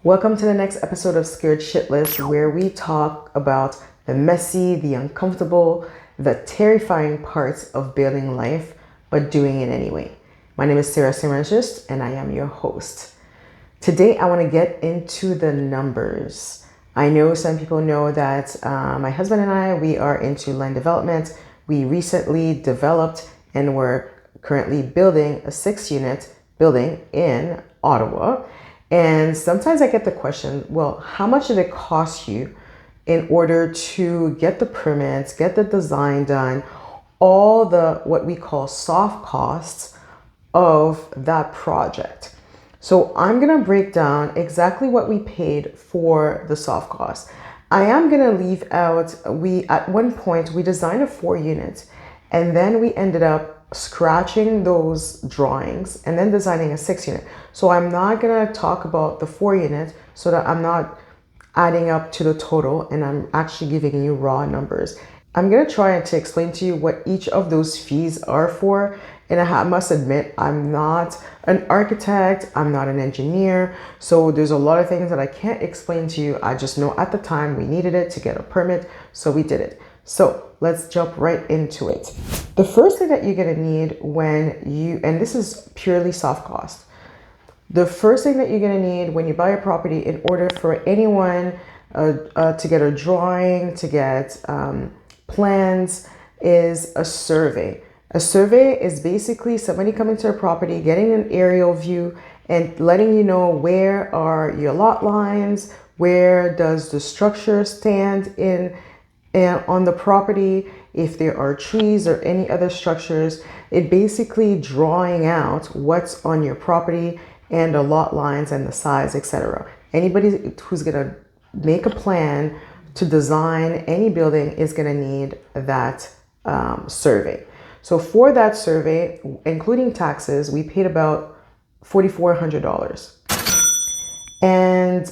Welcome to the next episode of Scared Shitless, where we talk about the messy, the uncomfortable, the terrifying parts of building life, but doing it anyway. My name is Severance, and I am your host. Today, I want to get into the numbers. I know some people know that my husband and I, we are into land development. We recently developed and we're currently building a 6-unit building in Ottawa. And sometimes I get the question, well, how much did it cost you in order to get the permits, get the design done, all the what we call soft costs of that project? So I'm going to break down exactly what we paid for the soft costs. I am going to leave out, at one point we designed a 4-unit and then we ended up scratching those drawings and then designing a 6-unit. So I'm not going to talk about the 4-unit so that I'm not adding up to the total and I'm actually giving you raw numbers. I'm going to try to explain to you what each of those fees are for. And I must admit, I'm not an architect, I'm not an engineer. So there's a lot of things that I can't explain to you. I just know at the time we needed it to get a permit, so we did it. So let's jump right into it. The first thing that you're going to need and this is purely soft cost. The first thing that you're going to need when you buy a property in order for anyone to get a drawing, to get plans, is a survey. A survey is basically somebody coming to a property, getting an aerial view and letting you know where are your lot lines, where does the structure stand on the property, if there are trees or any other structures. It basically drawing out what's on your property and the lot lines and the size, etc. Anybody who's going to make a plan to design any building is going to need that survey. So for that survey, including taxes, we paid about $4,400. And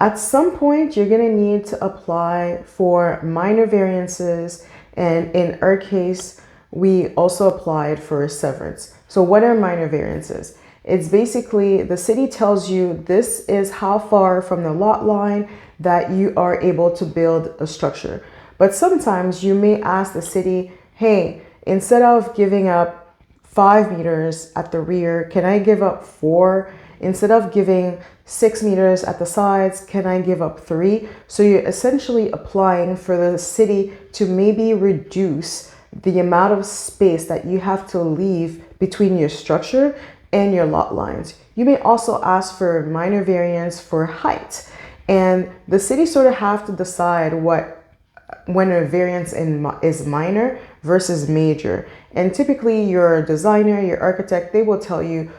at some point, you're going to need to apply for minor variances. And in our case, we also applied for severance. So what are minor variances? It's basically the city tells you this is how far from the lot line that you are able to build a structure. But sometimes you may ask the city, hey, instead of giving up 5 meters at the rear, can I give up 4? Instead of giving 6 meters at the sides, can I give up 3? So you're essentially applying for the city to maybe reduce the amount of space that you have to leave between your structure and your lot lines. You may also ask for minor variance for height. And the city sort of have to decide when a variance is minor versus major. And typically your designer, your architect, they will tell you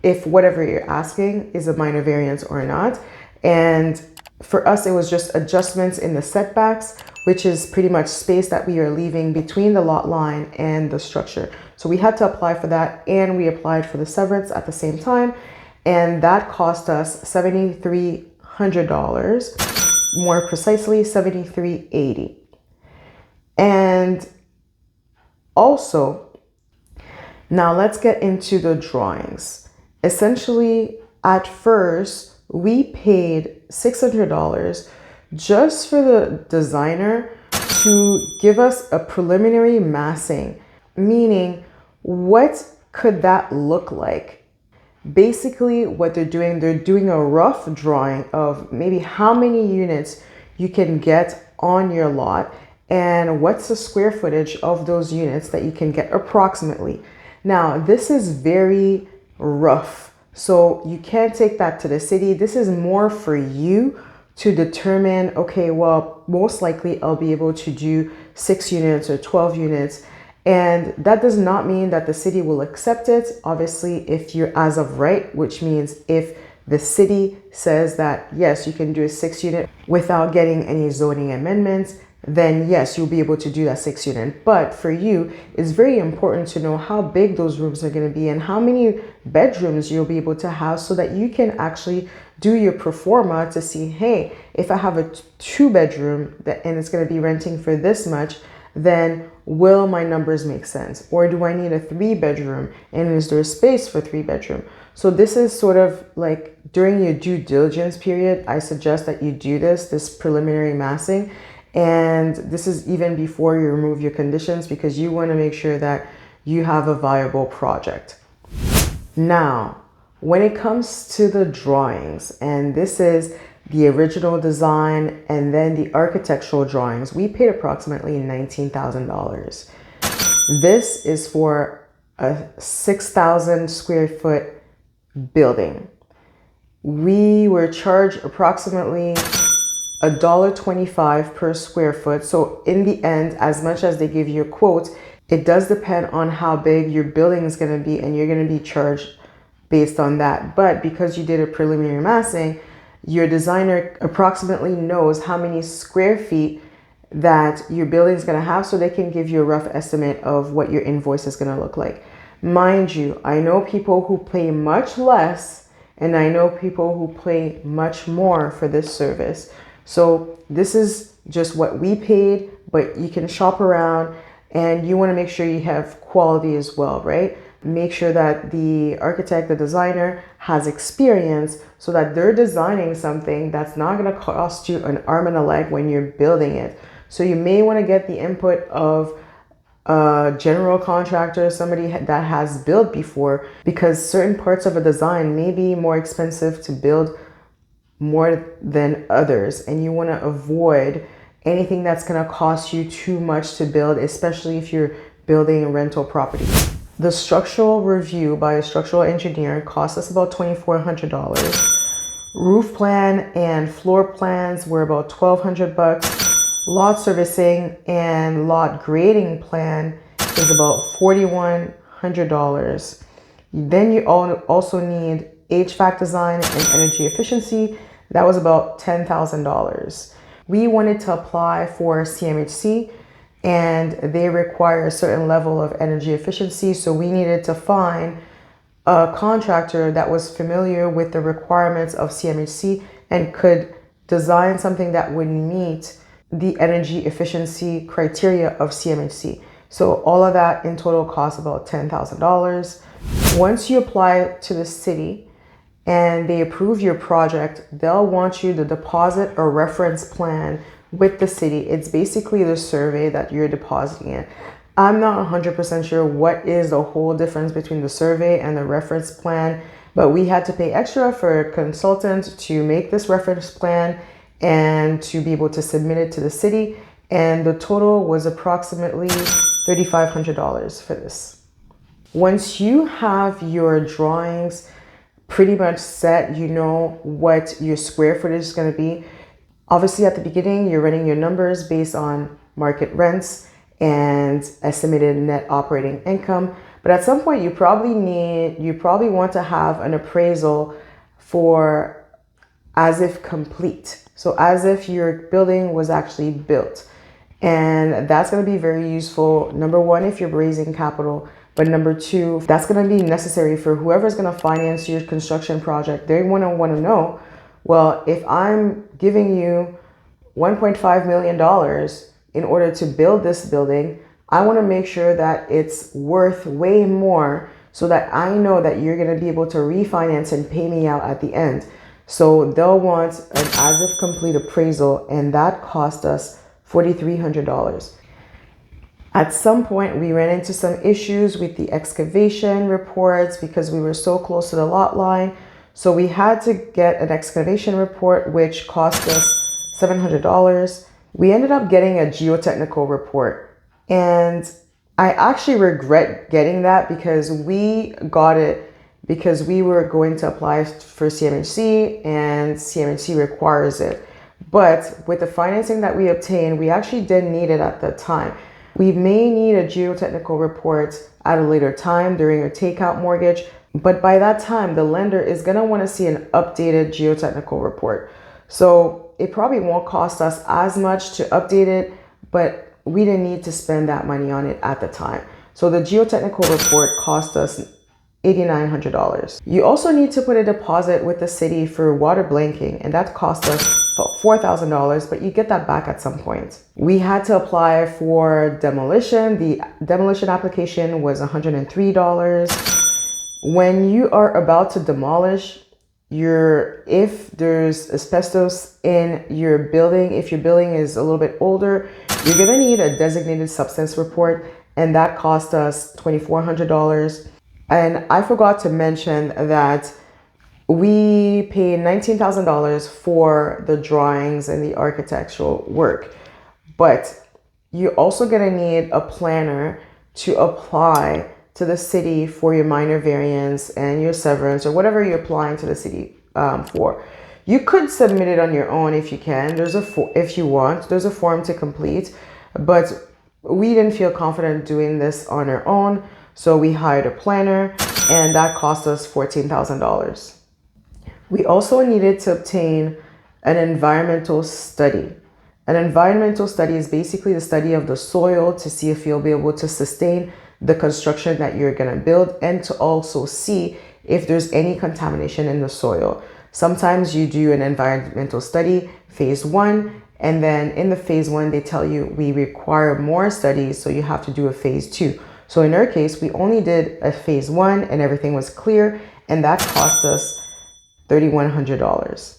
if whatever you're asking is a minor variance or not. And for us, it was just adjustments in the setbacks, which is pretty much space that we are leaving between the lot line and the structure. So we had to apply for that, and we applied for the severance at the same time. And that cost us $7,300, more precisely $7,380. And also, now let's get into the drawings. Essentially, at first, we paid $600 just for the designer to give us a preliminary massing, meaning what could that look like? Basically, what they're doing a rough drawing of maybe how many units you can get on your lot and what's the square footage of those units that you can get approximately. Now, this is very rough, so you can't take that to the city. This is more for you to determine, okay, well, most likely I'll be able to do 6 units or 12 units. And that does not mean that the city will accept it. Obviously, if you're as of right, which means if the city says that, yes, you can do a 6-unit without getting any zoning amendments, then yes, you'll be able to do that 6-unit. But for you, it's very important to know how big those rooms are going to be and how many bedrooms you'll be able to have so that you can actually do your pro forma to see, hey, if I have a 2-bedroom and it's going to be renting for this much, then will my numbers make sense? Or do I need a 3-bedroom and is there space for 3-bedroom? So this is sort of like during your due diligence period, I suggest that you do this preliminary massing. And this is even before you remove your conditions, because you want to make sure that you have a viable project. Now, when it comes to the drawings, and this is the original design and then the architectural drawings, we paid approximately $19,000. This is for a 6,000 square foot building. We were charged approximately $1.25 per square foot. So in the end, as much as they give you a quote, it does depend on how big your building is going to be, and you're going to be charged based on that. But because you did a preliminary massing, your designer approximately knows how many square feet that your building is going to have, so they can give you a rough estimate of what your invoice is going to look like. Mind you, I know people who pay much less, and I know people who pay much more for this service. So this is just what we paid, but you can shop around, and you want to make sure you have quality as well, right? Make sure that the architect, the designer, has experience, so that they're designing something that's not going to cost you an arm and a leg when you're building it. So you may want to get the input of a general contractor, somebody that has built before, because certain parts of a design may be more expensive to build more than others, and you want to avoid anything that's going to cost you too much to build, especially if you're building a rental property. The structural review by a structural engineer cost us about $2,400. Roof plan and floor plans were about $1,200. Lot servicing and lot grading plan is about $4,100. Then you also need HVAC design and energy efficiency. That was about $10,000. We wanted to apply for CMHC, and they require a certain level of energy efficiency. So we needed to find a contractor that was familiar with the requirements of CMHC and could design something that would meet the energy efficiency criteria of CMHC. So all of that in total costs about $10,000. Once you apply to the city and they approve your project, they'll want you to deposit a reference plan with the city. It's basically the survey that you're depositing in. I'm not 100% sure what is the whole difference between the survey and the reference plan, but we had to pay extra for a consultant to make this reference plan and to be able to submit it to the city. And the total was approximately $3,500 for this. Once you have your drawings pretty much set, you know what your square footage is going to be. Obviously at the beginning, you're running your numbers based on market rents and estimated net operating income. But at some point you probably want to have an appraisal for as if complete. So as if your building was actually built. And that's going to be very useful. Number one, if you're raising capital, but number two, that's going to be necessary for whoever's going to finance your construction project. They want to know, well, if I'm giving you $1.5 million in order to build this building, I want to make sure that it's worth way more, so that I know that you're going to be able to refinance and pay me out at the end. So they'll want an as if complete appraisal, and that cost us $4,300. At some point, we ran into some issues with the excavation reports because we were so close to the lot line. So we had to get an excavation report, which cost us $700. We ended up getting a geotechnical report, and I actually regret getting that because we got it because we were going to apply for CMHC and CMHC requires it. But with the financing that we obtained, we actually didn't need it at the time. We may need a geotechnical report at a later time during a takeout mortgage, but by that time, the lender is going to want to see an updated geotechnical report. So it probably won't cost us as much to update it, but we didn't need to spend that money on it at the time. So the geotechnical report cost us $8,900. You also need to put a deposit with the city for water blanking, and that cost us $4,000, but you get that back at some point. We had to apply for demolition. The demolition application was $103. When you are about to demolish if there's asbestos in your building, if your building is a little bit older, you're gonna need a designated substance report, and that cost us $2,400. And I forgot to mention that we paid $19,000 for the drawings and the architectural work, but you're also gonna need a planner to apply to the city for your minor variance and your severance or whatever you're applying to the city for. You could submit it on your own if you can. If you want, there's a form to complete, but we didn't feel confident doing this on our own, so we hired a planner, and that cost us $14,000. We also needed to obtain an environmental study. An environmental study is basically the study of the soil to see if you'll be able to sustain the construction that you're going to build, and to also see if there's any contamination in the soil. Sometimes you do an environmental study, phase 1, and then in the phase 1, they tell you we require more studies, so you have to do a phase 2. So in our case, we only did a phase 1 and everything was clear, and that cost us $3,100.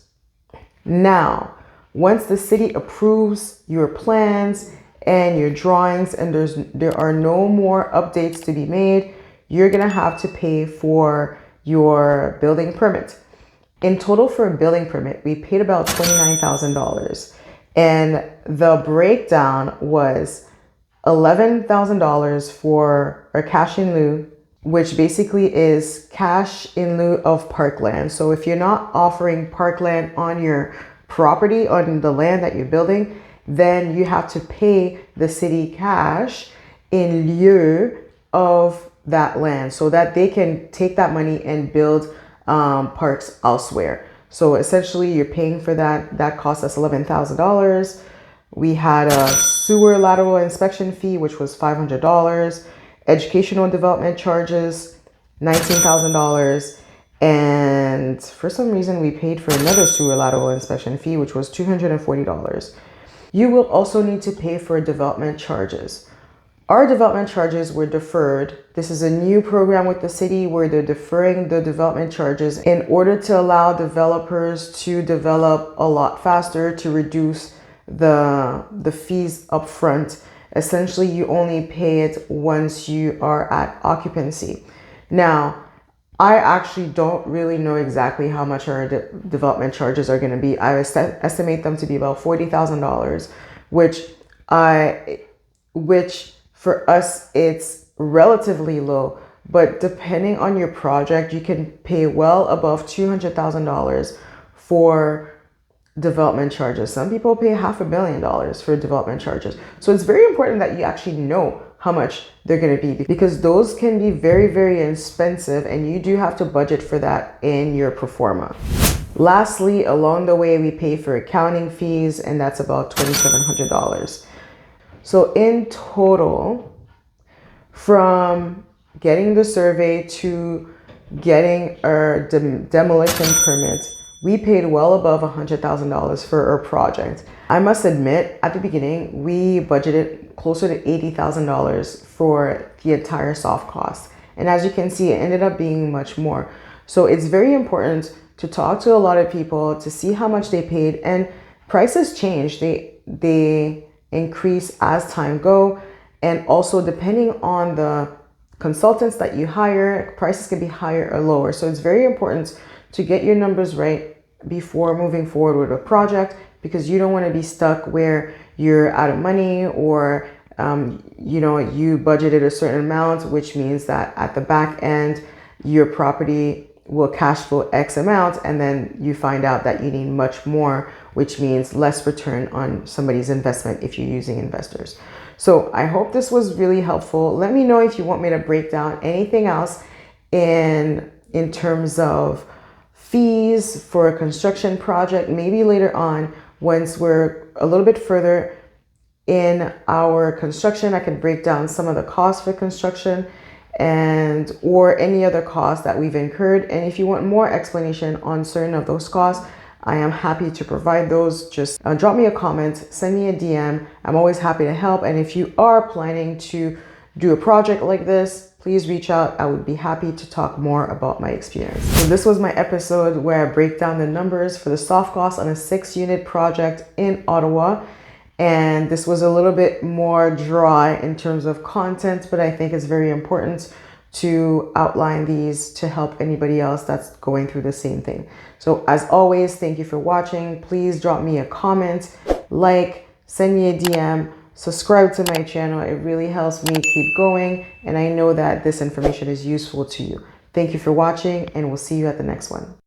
Now, once the city approves your plans and your drawings and there are no more updates to be made, you're gonna have to pay for your building permit. In total for a building permit, we paid about $29,000, and the breakdown was $11,000 for a cash-in-lieu, which basically is cash in lieu of parkland. So if you're not offering parkland on your property, on the land that you're building, then you have to pay the city cash in lieu of that land so that they can take that money and build parks elsewhere. So essentially you're paying for that. That cost us $11,000. We had a sewer lateral inspection fee, which was $500. Educational development charges, $19,000. And for some reason, we paid for another sewer lateral inspection fee, which was $240. You will also need to pay for development charges. Our development charges were deferred. This is a new program with the city where they're deferring the development charges in order to allow developers to develop a lot faster, to reduce the fees up front. Essentially, you only pay it once you are at occupancy. Now, I actually don't really know exactly how much our development charges are going to be. I estimate them to be about $40,000, which for us, it's relatively low. But depending on your project, you can pay well above $200,000 for development charges. Some people pay $500,000 for development charges. So it's very important that you actually know how much they're going to be, because those can be very, very expensive, and you do have to budget for that in your pro forma. Lastly, along the way, we pay for accounting fees, and that's about $2,700. So in total, from getting the survey to getting our demolition permit, we paid well above $100,000 for our project. I must admit, at the beginning, we budgeted closer to $80,000 for the entire soft cost. And as you can see, it ended up being much more. So it's very important to talk to a lot of people to see how much they paid, and prices change. They increase as time go. And also depending on the consultants that you hire, prices can be higher or lower. So it's very important to get your numbers right before moving forward with a project, because you don't want to be stuck where you're out of money, or you budgeted a certain amount, which means that at the back end your property will cash flow X amount, and then you find out that you need much more, which means less return on somebody's investment if you're using investors. So I hope this was really helpful. Let me know if you want me to break down anything else in terms of fees for a construction project. Maybe later on, once we're a little bit further in our construction, I can break down some of the costs for construction or any other costs that we've incurred. And if you want more explanation on certain of those costs, I am happy to provide those. Just drop me a comment, send me a DM. I'm always happy to help. And if you are planning to do a project like this, please reach out. I would be happy to talk more about my experience. So this was my episode where I break down the numbers for the soft cost on a 6-unit project in Ottawa. And this was a little bit more dry in terms of content, but I think it's very important to outline these to help anybody else that's going through the same thing. So as always, thank you for watching. Please drop me a comment, like, send me a DM, subscribe to my channel. It really helps me keep going, and I know that this information is useful to you. Thank you for watching, and we'll see you at the next one.